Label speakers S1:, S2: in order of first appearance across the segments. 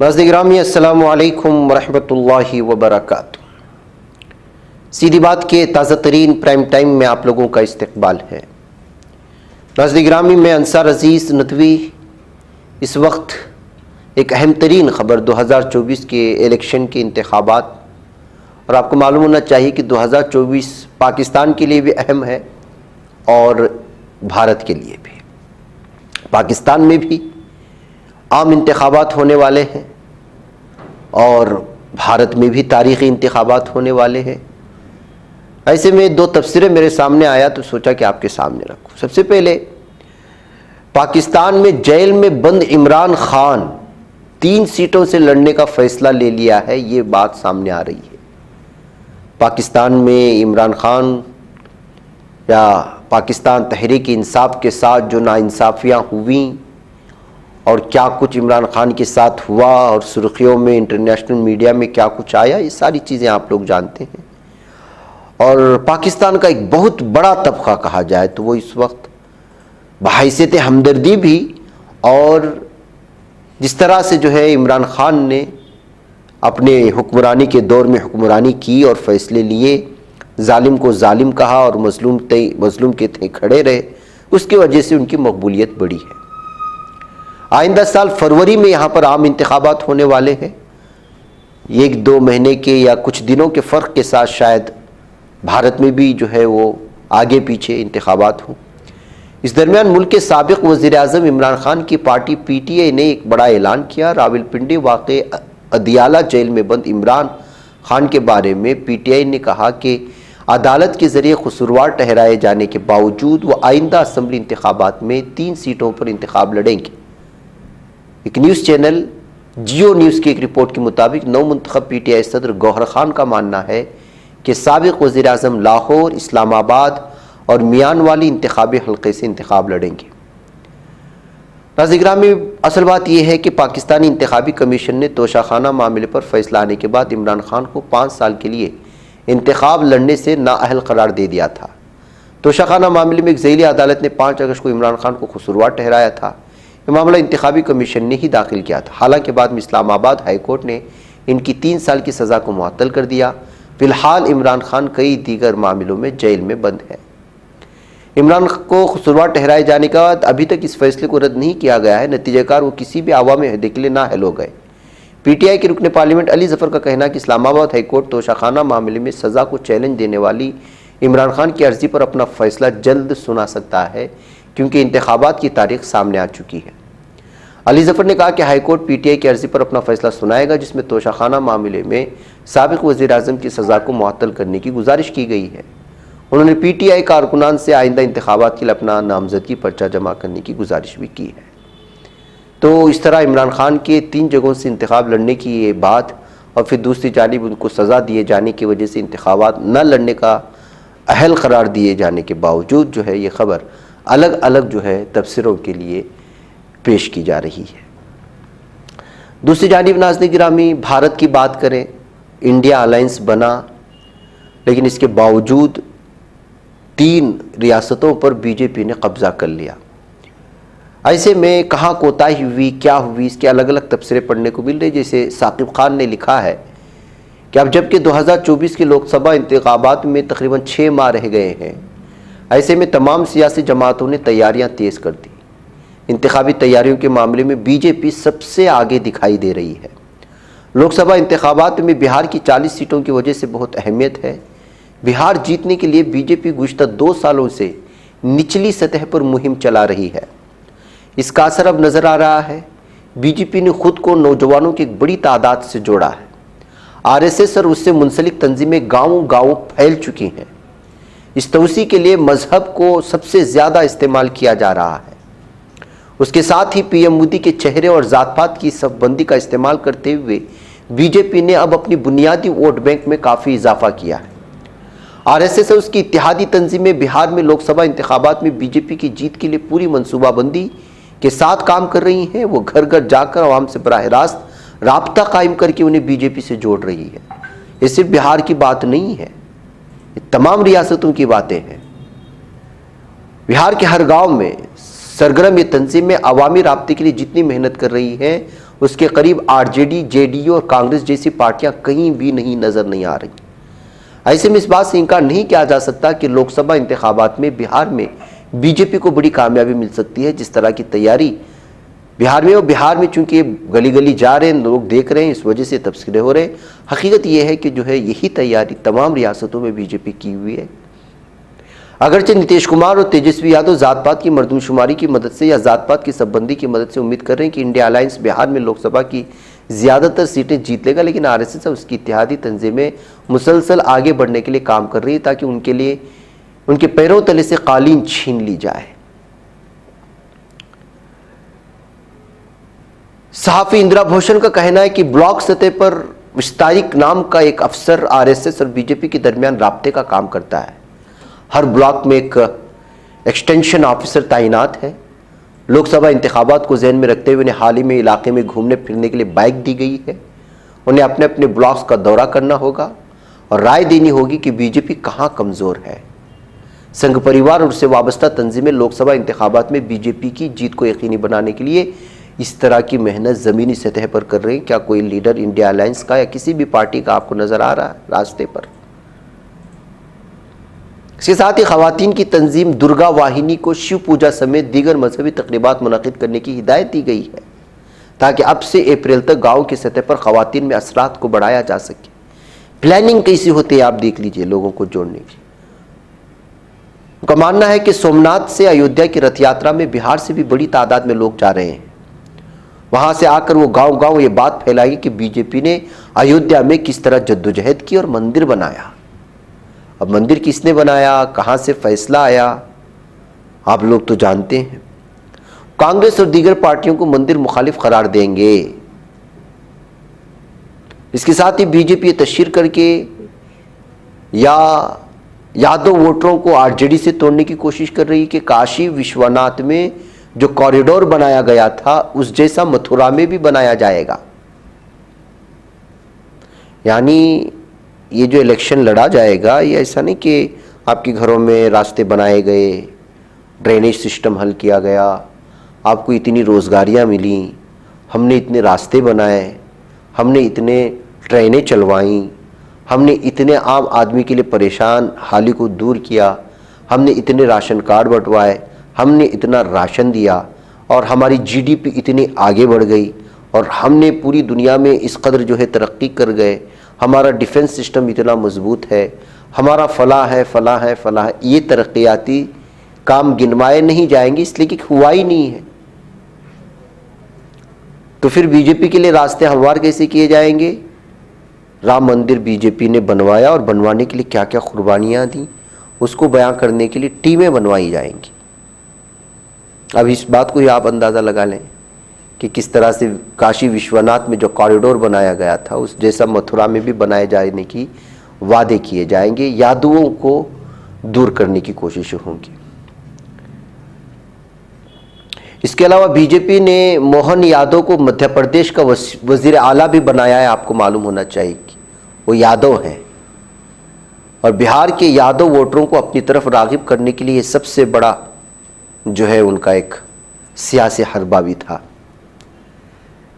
S1: नाज़रीन गिरामी अस्सलामु अलैकुम वरहमतुल्लाहि वबरकातुहू। सीधी बात के ताज़ा तरीन प्राइम टाइम में आप लोगों का इस्तकबाल है। नाज़रीन गिरामी, मैं अंसार अज़ीज़ नदवी इस वक्त एक अहम तरीन ख़बर 2024 के इलेक्शन के इंतखाबात, और आपको मालूम होना चाहिए कि 2024 पाकिस्तान के लिए भी अहम है और भारत के लिए भी। पाकिस्तान में भी आम इंतखाबात होने वाले हैं और भारत में भी तारीख़ी इंतखाबात होने वाले हैं। ऐसे में दो तफसीरें मेरे सामने आया तो सोचा कि आपके सामने रखूं। सबसे पहले, पाकिस्तान में जेल में बंद इमरान खान 3 सीटों से लड़ने का फैसला ले लिया है, ये बात सामने आ रही है। पाकिस्तान में इमरान खान या पाकिस्तान तहरीक इंसाफ के साथ जो नाइंसाफ़ियाँ हुई और क्या कुछ इमरान खान के साथ हुआ और सुर्खियों में इंटरनेशनल मीडिया में क्या कुछ आया, ये सारी चीज़ें आप लोग जानते हैं। और पाकिस्तान का एक बहुत बड़ा तबका कहा जाए तो वो इस वक्त बहैसियत हमदर्दी भी, और जिस तरह से जो है इमरान खान ने अपने हुक्मरानी के दौर में हुक्मरानी की और फैसले लिए, जालिम को जालिम कहा और मजलूम के थे खड़े रहे, उसकी वजह से उनकी मकबूलियत बढ़ी है। आइंदा साल फरवरी में यहाँ पर आम इंतखाबात होने वाले हैं। 1-2 महीने के या कुछ दिनों के फ़र्क के साथ शायद भारत में भी जो है वो आगे पीछे इंतखाबात हों। इस दरमियान मुल्क के साबिक़ वज़ीर-ए-आज़म इमरान खान की पार्टी PTI ने एक बड़ा ऐलान किया। रावलपिंडी वाक़े अदियाला जेल में बंद इमरान खान के बारे में PTI ने कहा कि अदालत के ज़रिए कसूरवार ठहराए जाने के बावजूद वो आइंदा असम्बली इंतखाबात में 3 सीटों पर इंतखाब लड़ेंगे। एक न्यूज़ चैनल जियो न्यूज़ की एक रिपोर्ट के मुताबिक नवमुंतखब PTI सदर गौहर खान का मानना है कि साबिक़ वज़ीर-ए-आज़म लाहौर, इस्लामाबाद और मियानवाली इंतखाबी हल्के से इंतखाब लड़ेंगे। नाज़रीन गिरामी, असल बात यह है कि पाकिस्तानी इंतखाबी कमीशन ने तोशाखाना मामले पर फैसला आने के बाद इमरान खान को 5 साल के लिए इंतखाब लड़ने से नाअहल करार दे दिया था। तोशाखाना मामले में एक ज़ैली अदालत ने 5 अगस्त को इमरान खान को कसूरवार ठहराया था। यह मामला इंतखाबी कमीशन ने ही दाखिल किया था। हालांकि बाद में इस्लामाबाद हाई कोर्ट ने इनकी 3 साल की सज़ा को मुअत्तल कर दिया। फ़िलहाल इमरान खान कई दीगर मामलों में जेल में बंद है। इमरान को कसूरवार ठहराए जाने के बाद अभी तक इस फैसले को रद्द नहीं किया गया है। नतीजाकार वो किसी भी अवामी अहदे के लिए नाअहल हो गए। PTI के रुकन पार्लियामेंट अली ज़फ़र का कहना है कि इस्लामाबाद हाई कोर्ट तोशाखाना मामले में सज़ा को चैलेंज देने वाली इमरान खान की अर्ज़ी पर अपना फ़ैसला जल्द सुना सकता है, क्योंकि इंतखाबात की तारीख सामने आ चुकी है। अली ज़फ़र ने कहा कि हाई कोर्ट PTI की अर्ज़ी पर अपना फ़ैसला सुनाएगा, जिसमें तोशाखाना मामले में साबिक़ वज़ीर-ए-आज़म की सज़ा को मुअत्तल करने की गुजारिश की गई है। उन्होंने PTI कारकुनान से आइंदा इंतखाबात के लिए अपना नामज़दगी पर्चा जमा करने की गुजारिश भी की है। तो इस तरह इमरान खान के 3 जगहों से इंतखाब लड़ने की ये बात, और फिर दूसरी जानिब उनको सज़ा दिए जाने की वजह से इंतखाबात न लड़ने का अहल करार दिए जाने के बावजूद जो है ये ख़बर अलग अलग जो है तफसीरों के लिए पेश की जा रही है। दूसरी जानिब नाज़रीन गिरामी, भारत की बात करें, इंडिया अलायंस बना, लेकिन इसके बावजूद 3 रियासतों पर BJP ने कब्ज़ा कर लिया। ऐसे में कहाँ कोताही हुई, क्या हुई, इसके अलग अलग तफसीरें पढ़ने को मिल रही। जैसे साकिब खान ने लिखा है कि अब जबकि 2024 के लोकसभा इंतखाबात में तकरीबन 6 माह रह गए हैं, ऐसे में तमाम सियासी जमातों ने तैयारियां तेज़ कर दी। इंतखाबी तैयारियों के मामले में BJP सबसे आगे दिखाई दे रही है। लोकसभा इंतखाबात में बिहार की 40 सीटों की वजह से बहुत अहमियत है। बिहार जीतने के लिए BJP गुज़श्ता 2 सालों से निचली सतह पर मुहिम चला रही है। इसका असर अब नज़र आ रहा है। BJP ने खुद को नौजवानों की एक बड़ी तादाद से जोड़ा है। RSS और उससे मुंसलिक तंजीमें गाँव-गाँव फैल चुकी हैं। इस तवसी के लिए मजहब को सबसे ज़्यादा इस्तेमाल किया जा रहा है। उसके साथ ही PM मोदी के चेहरे और ज़ात पात की सफबंदी का इस्तेमाल करते हुए BJP ने अब अपनी बुनियादी वोट बैंक में काफ़ी इजाफा किया है। RSS और उसकी इत्तेहादी तंजीमें बिहार में लोकसभा इंतखाबात में BJP की जीत के लिए पूरी मनसूबाबंदी के साथ काम कर रही हैं। वो घर घर जाकर आवाम से बराह रास्त राब्ता कायम करके उन्हें BJP से जोड़ रही है। ये सिर्फ बिहार की बात नहीं है, ये तमाम रियासतों की बातें हैं। बिहार के हर गांव में सरगर्म ये तंजीमें अवामी राब्ते के लिए जितनी मेहनत कर रही हैं, उसके करीब आरजेडी, जेडीयू और कांग्रेस जैसी पार्टियां कहीं भी नजर नहीं आ रही। ऐसे में इस बात से इनकार नहीं किया जा सकता कि लोकसभा इंतखाबात में बिहार में बीजेपी को बड़ी कामयाबी मिल सकती है। जिस तरह की तैयारी बिहार में चूंकि गली गली जा रहे हैं, लोग देख रहे हैं, इस वजह से तबसरे हो रहे हैं। हकीकत यह है कि जो है यही तैयारी तमाम रियासतों में बीजेपी की हुई है। अगरचे नीतीश कुमार और तेजस्वी यादव जात पात की मर्दमशुमारी की मदद से या जात पात की सबबंदी की मदद से उम्मीद कर रहे हैं कि इंडिया अलायंस बिहार में लोकसभा की ज़्यादातर सीटें जीत लेगा, लेकिन आरएसएस और उसकी इत्तेहादी तंजीमें मुसलसल आगे बढ़ने के लिए काम कर रही है ताकि उनके पैरों तले से कालीन छीन ली जाए। सहाफ़ी इंदिरा भूषण का कहना है कि ब्लॉक सतह पर विस्तारिक नाम का एक अफसर आरएसएस और बीजेपी के दरमियान राब्ते का काम करता है। हर ब्लॉक में एक एक्सटेंशन ऑफिसर तैनात है। लोकसभा इंतखाबात को जहन में रखते हुए उन्हें हाल ही में इलाके में घूमने फिरने के लिए बाइक दी गई है। उन्हें अपने अपने ब्लॉक्स का दौरा करना होगा और राय देनी होगी कि बीजेपी कहाँ कमज़ोर है। संघ परिवार और उससे वाबस्ता तंजीमें लोकसभा इंतखाबात में बीजेपी की जीत को यकीनी बनाने के लिए इस तरह की मेहनत ज़मीनी सतह पर कर रहे हैं। क्या कोई लीडर इंडिया अलायंस का या किसी भी पार्टी का आपको नज़र आ रहा है रास्ते पर? इसके साथ ही खवातीन की तंजीम दुर्गा वाहिनी को शिव पूजा समेत दीगर मजहबी तकरीबात मुनक़िद करने की हिदायत दी गई है ताकि अब से अप्रैल तक गाँव की सतह पर खवातीन में असरात को बढ़ाया जा सके। प्लानिंग कैसी होती है आप देख लीजिए लोगों को जोड़ने की। उनका मानना है कि सोमनाथ से अयोध्या की रथ यात्रा में बिहार से भी बड़ी तादाद में लोग जा रहे हैं। वहां से आकर वो गांव गांव ये बात फैलाई कि बीजेपी ने अयोध्या में किस तरह जद्दोजहद की और मंदिर बनाया। अब मंदिर किसने बनाया, कहां से फैसला आया, आप लोग तो जानते हैं। कांग्रेस और दीगर पार्टियों को मंदिर मुखालिफ करार देंगे। इसके साथ ही बीजेपी तशहीर करके या यादव वोटरों को आरजेडी से तोड़ने की कोशिश कर रही है कि काशी विश्वनाथ में जो कॉरिडोर बनाया गया था उस जैसा मथुरा में भी बनाया जाएगा। यानी ये जो इलेक्शन लड़ा जाएगा ये ऐसा नहीं कि आपके घरों में रास्ते बनाए गए, ड्रेनेज सिस्टम हल किया गया, आपको इतनी रोज़गारियाँ मिली, हमने इतने रास्ते बनाए, हमने इतने ट्रेनें चलवाईं, हमने इतने आम आदमी के लिए परेशान हाली को दूर किया, हमने इतने राशन कार्ड बंटवाए, हमने इतना राशन दिया और हमारी जीडीपी इतनी आगे बढ़ गई और हमने पूरी दुनिया में इस कदर जो है तरक्की कर गए, हमारा डिफेंस सिस्टम इतना मजबूत है, हमारा फलाह है फलाह है फलाह है। ये तरक्याती काम गिनवाए नहीं जाएंगे इसलिए कि हुआ ही नहीं है। तो फिर बीजेपी के लिए रास्ते हमवार कैसे किए जाएंगे? राम मंदिर बीजेपी ने बनवाया और बनवाने के लिए क्या क्या कुर्बानियाँ दी उसको बयां करने के लिए टीमें बनवाई जाएंगी। अब इस बात को ही आप अंदाज़ा लगा लें कि किस तरह से काशी विश्वनाथ में जो कॉरिडोर बनाया गया था उस जैसा मथुरा में भी बनाए जाने की वादे किए जाएंगे। यादवों को दूर करने की कोशिश होंगी। इसके अलावा बीजेपी ने मोहन यादव को मध्य प्रदेश का वजीर आला भी बनाया है। आपको मालूम होना चाहिए कि वो यादव हैं और बिहार के यादव वोटरों को अपनी तरफ राग़िब करने के लिए सबसे बड़ा जो है उनका एक सियासी हरबा भी था।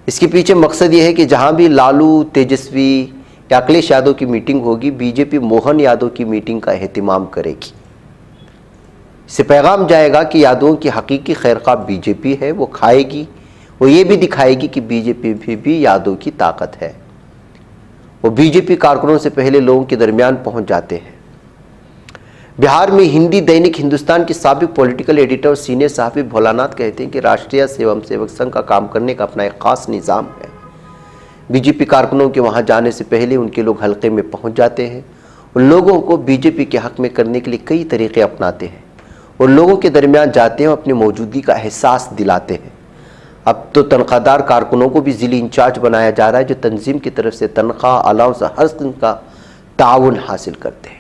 S1: इसके पीछे मकसद ये है कि जहाँ भी लालू, तेजस्वी या अखिलेश यादव की मीटिंग होगी बीजेपी मोहन यादव की मीटिंग का एहतमाम करेगी। इससे पैगाम जाएगा कि यादवों की हकीकी खैरख्वाह बीजेपी है, वो खाएगी, वो ये भी दिखाएगी कि बीजेपी भी यादव की ताकत है। वो बीजेपी कारकुनों से पहले लोगों के दरमियान पहुंच जाते हैं। बिहार में हिंदी दैनिक हिंदुस्तान के साबिक पॉलिटिकल एडिटर और सीनियर सहाफ़ी भोलानाथ कहते हैं कि राष्ट्रीय सेवक संघ का काम करने का अपना एक ख़ास निज़ाम है। बीजेपी कारकुनों के वहाँ जाने से पहले उनके लोग हल्के में पहुँच जाते हैं। उन लोगों को बीजेपी के हक़ में करने के लिए कई तरीक़े अपनाते हैं और लोगों के दरमियान जाते हैं, अपनी मौजूदगी का एहसास दिलाते हैं। अब तो तनख्वाहदार कारकुनों को भी ज़िली इंचार्ज बनाया जा रहा है जो तंजीम की तरफ से तनख्वाह, अलाउंस, हर किस्म का ताउन हासिल करते हैं।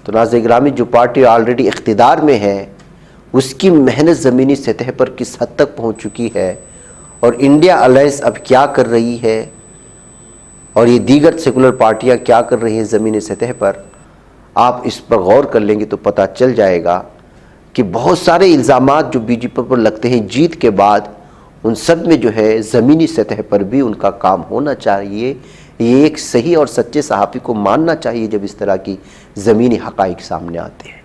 S1: तो नाज़रीन गिरामी, जो पार्टी ऑलरेडी इख्तिदार में है उसकी मेहनत ज़मीनी सतह पर किस हद तक पहुंच चुकी है और इंडिया अलायंस अब क्या कर रही है और ये दीगर सेकुलर पार्टियां क्या कर रही हैं ज़मीनी सतह पर, आप इस पर गौर कर लेंगे तो पता चल जाएगा कि बहुत सारे इल्ज़ामात जो बीजेपी पर लगते हैं जीत के बाद उन सब में जो है ज़मीनी सतह पर भी उनका काम होना चाहिए। ये एक सही और सच्चे सहाफ़ी को मानना चाहिए जब इस तरह की ज़मीनी हक़ाइक़ सामने आते हैं,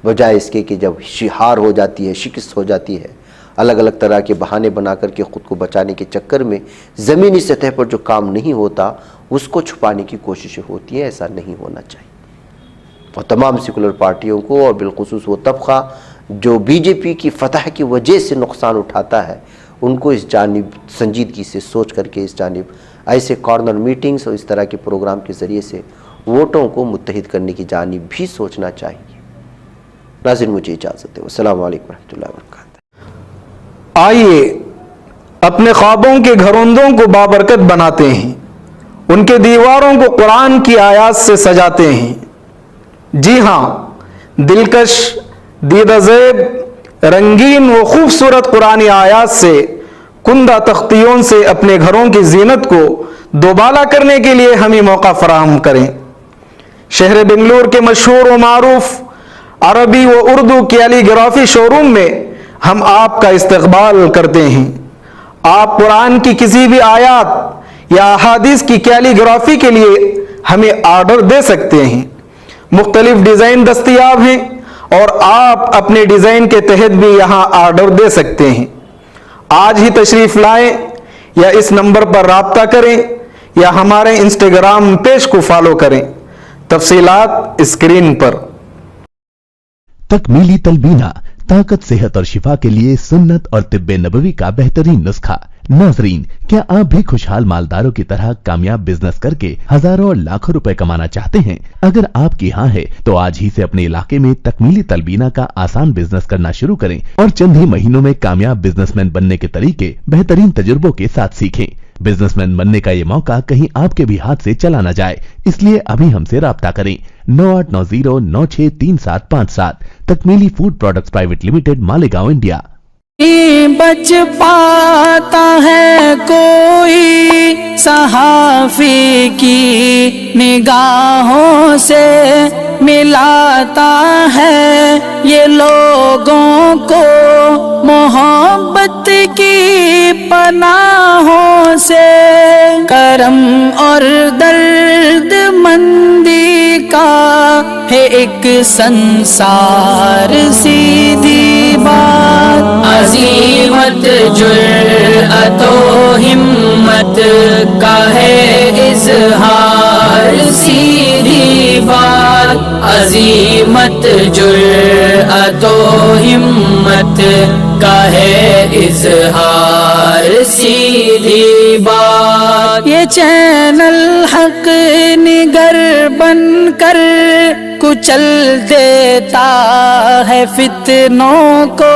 S1: बजाय इसके कि जब हार हो जाती है, शिकस्त हो जाती है, अलग अलग तरह के बहाने बना करके ख़ुद को बचाने के चक्कर में ज़मीनी सतह पर जो काम नहीं होता उसको छुपाने की कोशिशें होती हैं। ऐसा नहीं होना चाहिए। और तमाम सेकुलर पार्टियों को और बिलखुसूस वो तबक़ा जो बीजेपी की फतह की वजह से नुकसान उठाता है, उनको इस जानिब संजीदगी से सोच करके इस जानिब ऐसे कॉर्नर मीटिंग्स और इस तरह के प्रोग्राम के ज़रिए से वोटों को मुत्तहिद करने की जानिब भी सोचना चाहिए। नाज़रीन, मुझे इजाज़त है। अस्सलामु अलैकुम रहमतुल्लाहि व बरकातहू।
S2: आइए अपने ख्वाबों के घरौंदों को बाबरकत बनाते हैं, उनके दीवारों को कुरान की आयात से सजाते हैं। जी हाँ, दिलकश, दीदाज़ेब, रंगीन व खूबसूरत कुरानी आयात से कुंदा तख्तियों से अपने घरों की जीनत को दोबाला करने के लिए हमें मौका फराहम करें। शहर बेंगलुरु के मशहूर व मारूफ अरबी व उर्दू कैलीग्राफी शोरूम में हम आपका इस्तकबाल करते हैं। आप कुरान की किसी भी आयत या अहादीस की कैलीग्राफी के लिए हमें ऑर्डर दे सकते हैं। मुख्तलिफ डिज़ाइन दस्तयाब हैं और आप अपने डिज़ाइन के तहत भी यहाँ ऑर्डर दे सकते हैं। आज ही तशरीफ़ लाएं या इस नंबर पर राब्ता करें या हमारे इंस्टाग्राम पेज को फॉलो करें। तफसीलात स्क्रीन पर।
S3: तकमीली तलबीना, ताकत, सेहत और शिफा के लिए सुन्नत और तिब्बे नबवी का बेहतरीन नुस्खा। नाजरीन, क्या आप भी खुशहाल मालदारों की तरह कामयाब बिजनेस करके हजारों और लाखों रुपए कमाना चाहते हैं? अगर आपकी हाँ है तो आज ही से अपने इलाके में तकमीली तलबीना का आसान बिजनेस करना शुरू करें और चंद ही महीनों में कामयाब बिजनेसमैन बनने के तरीके बेहतरीन तजुर्बों के साथ सीखें। बिजनेसमैन बनने का ये मौका कहीं आपके भी हाथ से चला न जाए, इसलिए अभी हमसे राब्ता करें। 9890963757। Takmeeli food products private limited, Malegaon, India.
S4: बच पाता है कोई सहाफी की निगाहों से, मिलाता है ये लोगों को मोहब्बत की पनाहों से। करम और दर्द मंदी का है एक संसार, सीधी बात। अज़ीमत जुर्अतो हिम्मत का है इज़हार, सीधी बात। अज़ीमत जुर्अतो हिम्मत का है इज़हार, सीधी बात। ये चैनल हक निगर बनकर कुचल देता है फितनों को।